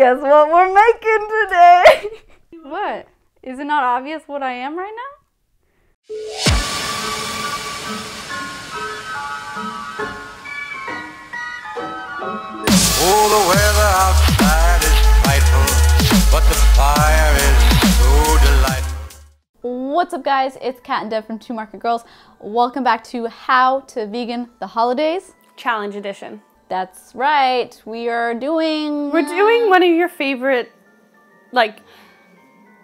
guess what we're making today? What? Is it not obvious what I am right now? Oh, the weather outside is frightful, but the fire is so delightful. What's up, guys? It's Kat and Deb from Two Market Girls. Welcome back to How to Vegan the Holidays Challenge Edition. That's right. We're doing one of your favorite, like,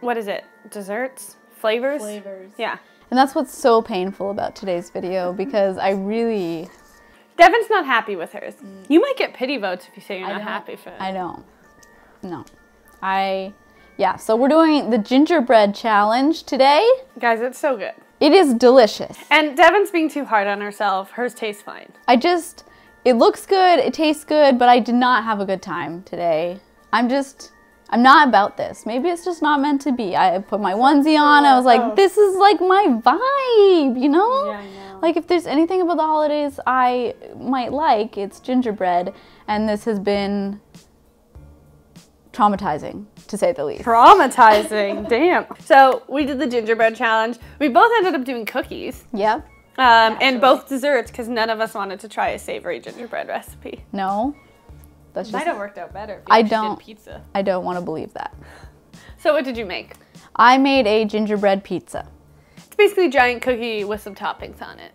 what is it? Desserts? Flavors? Flavors. Yeah. And that's what's so painful about today's video, because Devin's not happy with hers. You might get pity votes if you say you're not happy for it. I don't. No. Yeah, so we're doing the gingerbread challenge today. Guys, it's so good. It is delicious. And Devin's being too hard on herself. Hers tastes fine. It looks good, it tastes good, but I did not have a good time today. I'm not about this. Maybe it's just not meant to be. I put my onesie on, I was like, this is like my vibe, you know? Yeah, I know. Like, if there's anything about the holidays I might like, it's gingerbread, and this has been traumatizing, to say the least. Traumatizing, damn. So we did the gingerbread challenge. We both ended up doing cookies. Yeah. And both desserts, because none of us wanted to try a savory gingerbread recipe. No. That's just, Might have worked out better if you did pizza. I don't want to believe that. So what did you make? I made a gingerbread pizza. It's basically a giant cookie with some toppings on it.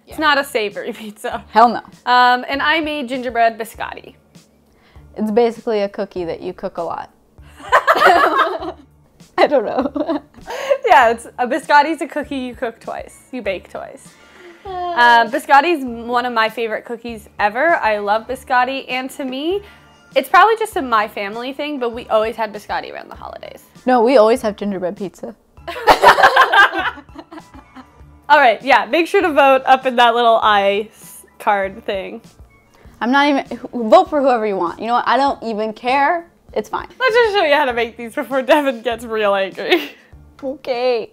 Yeah. It's not a savory pizza. Hell no. And I made gingerbread biscotti. It's basically a cookie that you cook a lot. I don't know. Yeah, a biscotti's a cookie you cook twice. You bake twice. Biscotti's one of my favorite cookies ever. I love biscotti, and to me, it's probably just a my family thing, but we always had biscotti around the holidays. No, we always have gingerbread pizza. All right, yeah, make sure to vote up in that little card thing. Vote for whoever you want. You know what? I don't even care. It's fine. Let's just show you how to make these before Devin gets real angry. Okay.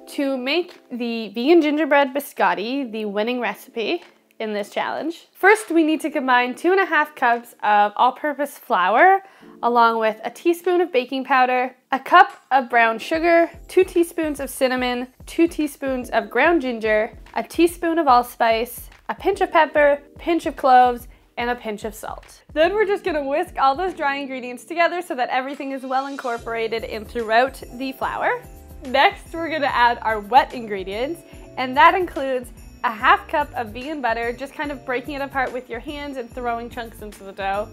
To make the vegan gingerbread biscotti, the winning recipe in this challenge, first we need to combine 2.5 cups of all-purpose flour along with a teaspoon of baking powder, a cup of brown sugar, 2 teaspoons of cinnamon, 2 teaspoons of ground ginger, a teaspoon of allspice, a pinch of pepper, pinch of cloves, and a pinch of salt. Then we're just gonna whisk all those dry ingredients together so that everything is well incorporated in throughout the flour. Next, we're gonna add our wet ingredients, and that includes a 1/2 cup of vegan butter, just kind of breaking it apart with your hands and throwing chunks into the dough,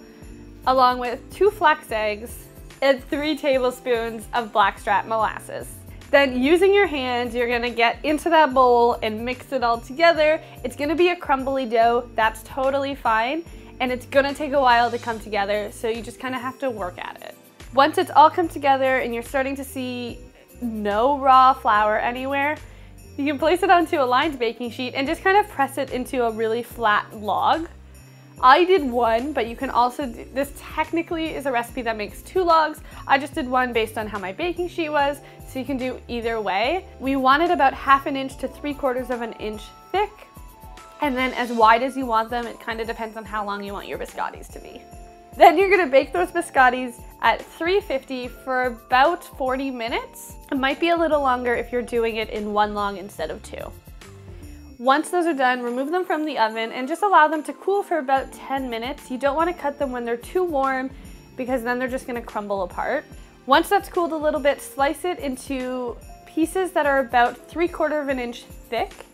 along with 2 flax eggs and 3 tablespoons of blackstrap molasses. Then using your hands, you're gonna get into that bowl and mix it all together. It's gonna be a crumbly dough, that's totally fine, and it's gonna take a while to come together, so you just kind of have to work at it. Once it's all come together and you're starting to see no raw flour anywhere, you can place it onto a lined baking sheet and just kind of press it into a really flat log. I did 1, but you can also do, this technically is a recipe that makes 2 logs. I just did 1 based on how my baking sheet was, so you can do either way. We want it about 1/2 inch to 3/4 of an inch thick, and then as wide as you want them. It kind of depends on how long you want your biscottis to be. Then you're gonna bake those biscottis at 350 for about 40 minutes. It might be a little longer if you're doing it in 1 log instead of 2. Once those are done, remove them from the oven and just allow them to cool for about 10 minutes. You don't want to cut them when they're too warm, because then they're just gonna crumble apart. Once that's cooled a little bit, slice it into pieces that are about 3/4 of an inch thick,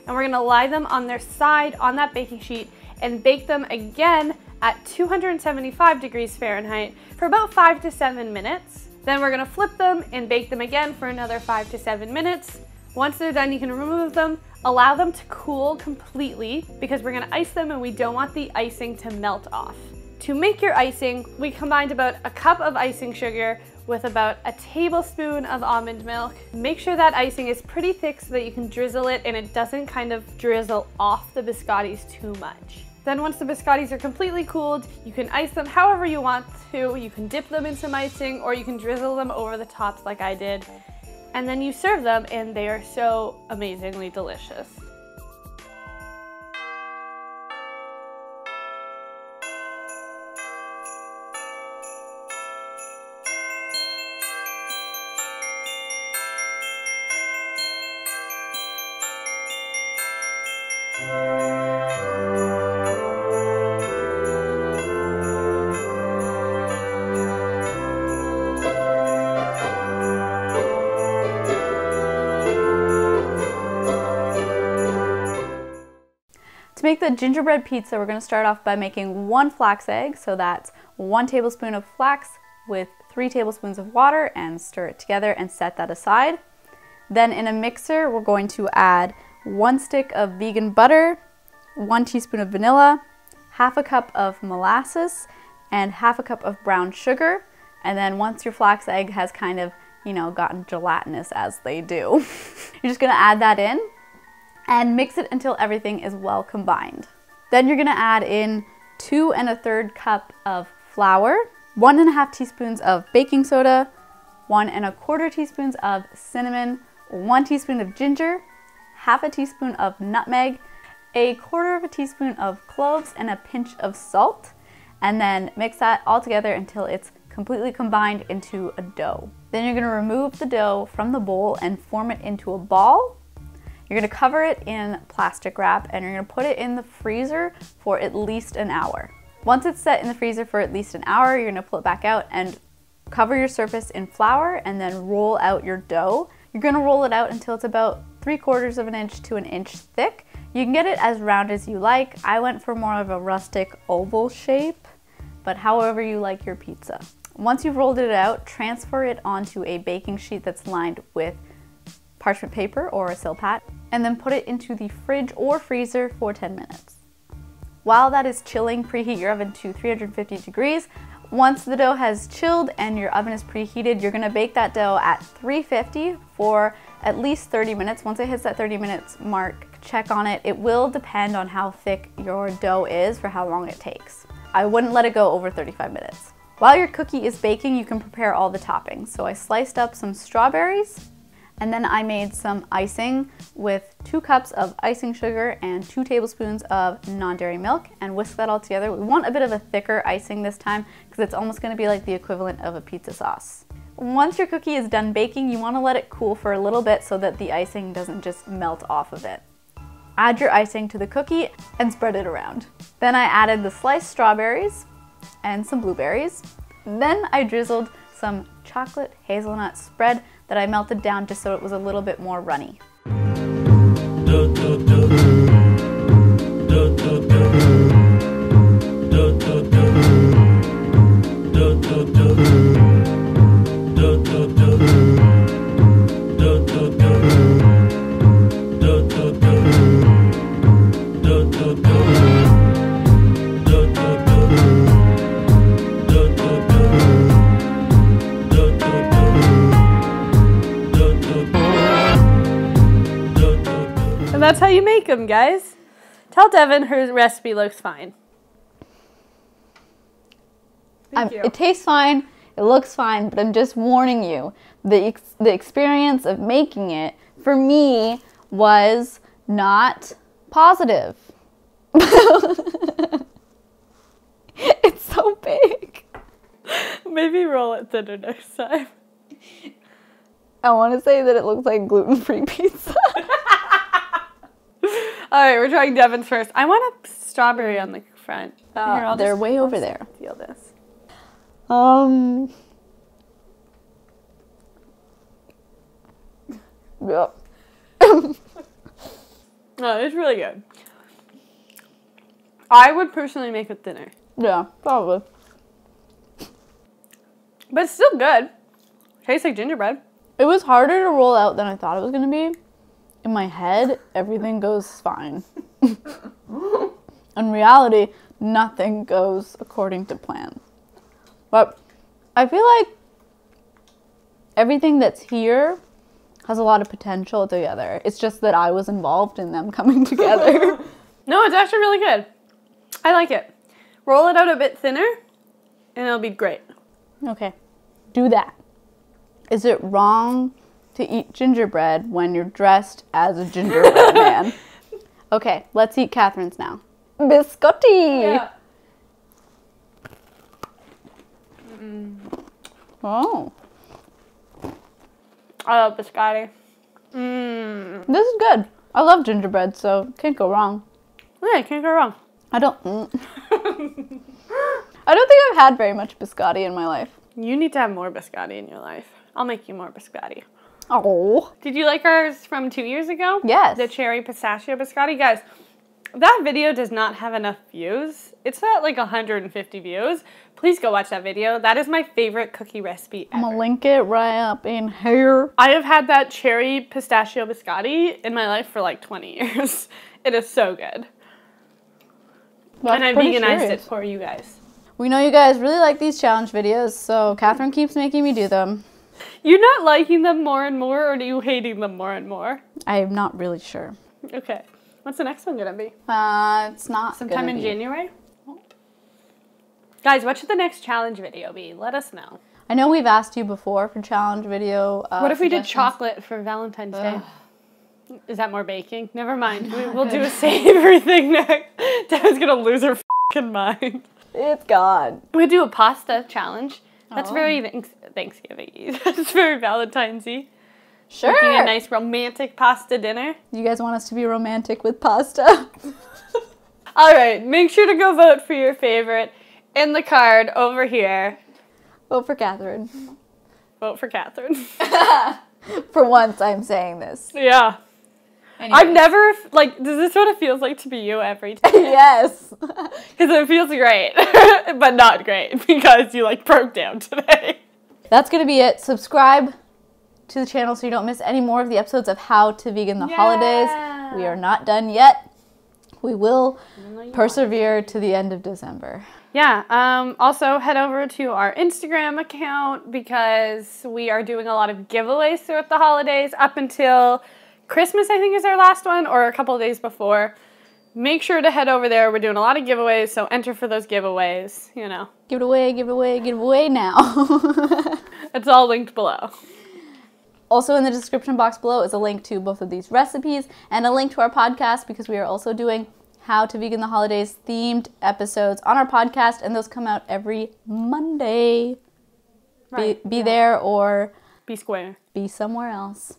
and we're gonna lie them on their side on that baking sheet and bake them again at 275 degrees Fahrenheit for about 5 to 7 minutes. Then we're gonna flip them and bake them again for another 5 to 7 minutes. Once they're done, you can remove them, allow them to cool completely, because we're gonna ice them and we don't want the icing to melt off. To make your icing, we combined about a cup of icing sugar with about a tablespoon of almond milk. Make sure that icing is pretty thick so that you can drizzle it and it doesn't kind of drizzle off the biscottis too much. Then once the biscottis are completely cooled, you can ice them however you want to. You can dip them in some icing, or you can drizzle them over the tops like I did. And then you serve them and they are so amazingly delicious. To make the gingerbread pizza, we're going to start off by making 1 flax egg. So that's 1 tablespoon of flax with 3 tablespoons of water, and stir it together and set that aside. Then in a mixer, we're going to add 1 stick of vegan butter, 1 teaspoon of vanilla, half a cup of molasses, and half a cup of brown sugar. And then once your flax egg has kind of, gotten gelatinous, as they do, you're just going to add that in and mix it until everything is well combined. Then you're gonna add in 2 1/3 cup of flour, 1 1/2 teaspoons of baking soda, 1 1/4 teaspoons of cinnamon, 1 teaspoon of ginger, half a teaspoon of nutmeg, 1/4 teaspoon of cloves, and a pinch of salt. And then mix that all together until it's completely combined into a dough. Then you're gonna remove the dough from the bowl and form it into a ball. You're gonna cover it in plastic wrap and you're gonna put it in the freezer for at least an hour. Once it's set in the freezer for at least an hour, you're gonna pull it back out and cover your surface in flour and then roll out your dough. You're gonna roll it out until it's about 3/4 of an inch to an inch thick. You can get it as round as you like. I went for more of a rustic oval shape, but however you like your pizza. Once you've rolled it out, transfer it onto a baking sheet that's lined with parchment paper or a Silpat, and then put it into the fridge or freezer for 10 minutes. While that is chilling, preheat your oven to 350 degrees. Once the dough has chilled and your oven is preheated, you're gonna bake that dough at 350 for at least 30 minutes. Once it hits that 30 minutes mark, check on it. It will depend on how thick your dough is for how long it takes. I wouldn't let it go over 35 minutes. While your cookie is baking, you can prepare all the toppings. So I sliced up some strawberries, and then I made some icing with 2 cups of icing sugar and 2 tablespoons of non-dairy milk, and whisk that all together. We want a bit of a thicker icing this time because it's almost going to be like the equivalent of a pizza sauce. Once your cookie is done baking, you want to let it cool for a little bit so that the icing doesn't just melt off of it. Add your icing to the cookie and spread it around. Then I added the sliced strawberries and some blueberries. Then I drizzled some chocolate hazelnut spread that I melted down just so it was a little bit more runny. And that's how you make them, guys. Tell Devin her recipe looks fine. Thank you. It tastes fine, it looks fine, but I'm just warning you, the experience of making it, for me, was not positive. It's so big. Maybe roll it thinner next time. I want to say that it looks like gluten-free pizza. All right, we're trying Devin's first. I want a strawberry on the front. Here, They're way over there. Feel this. Yep. Oh, it's really good. I would personally make it thinner. Yeah, probably. But it's still good. Tastes like gingerbread. It was harder to roll out than I thought it was going to be. In my head, everything goes fine. In reality, nothing goes according to plan. But I feel like everything that's here has a lot of potential together. It's just that I was involved in them coming together. No, it's actually really good. I like it. Roll it out a bit thinner, and it'll be great. Okay, do that. Is it wrong to eat gingerbread when you're dressed as a gingerbread man? Okay, let's eat Catherine's now. Biscotti! Yeah. Oh. I love biscotti. This is good. I love gingerbread, so can't go wrong. Yeah, can't go wrong. I don't think I've had very much biscotti in my life. You need to have more biscotti in your life. I'll make you more biscotti. Oh. Did you like ours from 2 years ago? Yes. The cherry pistachio biscotti? Guys, that video does not have enough views. It's at like 150 views. Please go watch that video. That is my favorite cookie recipe ever. I'm gonna link it right up in here. I have had that cherry pistachio biscotti in my life for like 20 years. It is so good. And I veganized it for you guys. We know you guys really like these challenge videos, so Catherine keeps making me do them. You're not liking them more and more, or are you hating them more and more? I'm not really sure. Okay. What's the next one gonna be? It's not sometime in January? Guys, what should the next challenge video be? Let us know. I know we've asked you before for challenge video what if we did chocolate for Valentine's Day? Is that more baking? Never mind. We'll do a savory thing next. Dad's gonna lose her f***ing mind. It's gone. We do a pasta challenge. That's very Thanksgiving-y. That's very Valentine's-y. Sure. Making a nice romantic pasta dinner. You guys want us to be romantic with pasta? All right, make sure to go vote for your favorite in the card over here. Vote for Catherine. Vote for Catherine. For once, I'm saying this. Yeah. Anyways. I've never, like, does this what it feels like to be you every time? Yes. Because it feels great, but not great because you, like, broke down today. That's going to be it. Subscribe to the channel so you don't miss any more of the episodes of How to Vegan the Holidays. We are not done yet. We will persevere to the end of December. Yeah, also head over to our Instagram account because we are doing a lot of giveaways throughout the holidays up until Christmas, I think, is our last one, or a couple of days before. Make sure to head over there. We're doing a lot of giveaways, so enter for those giveaways, you know. Give it away, give it away, give it away now. It's all linked below. Also in the description box below is a link to both of these recipes and a link to our podcast because we are also doing How to Vegan the Holidays themed episodes on our podcast, and those come out every Monday. Right. Be there or be square. Be somewhere else.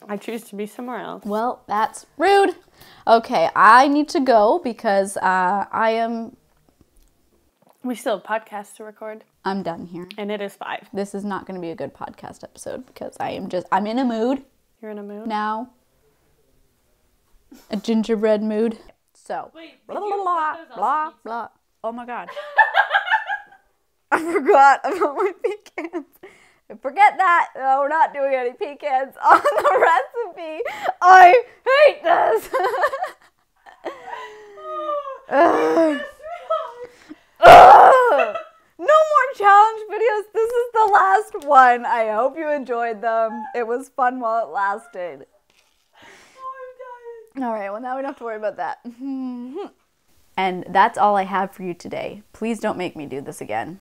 I choose to be somewhere else. Well, that's rude. Okay, I need to go because we still have podcasts to record. I'm done here. And it is 5. This is not going to be a good podcast episode because I'm in a mood. You're in a mood? Now. A gingerbread mood. So. Wait, blah, blah, blah, blah, blah. Oh my God. I forgot about my pecans. Forget that. No, we're not doing any pecans on the recipe. I hate this. No more challenge videos. This is the last one. I hope you enjoyed them. It was fun while it lasted. All right, well, now we don't have to worry about that. And that's all I have for you today. Please don't make me do this again.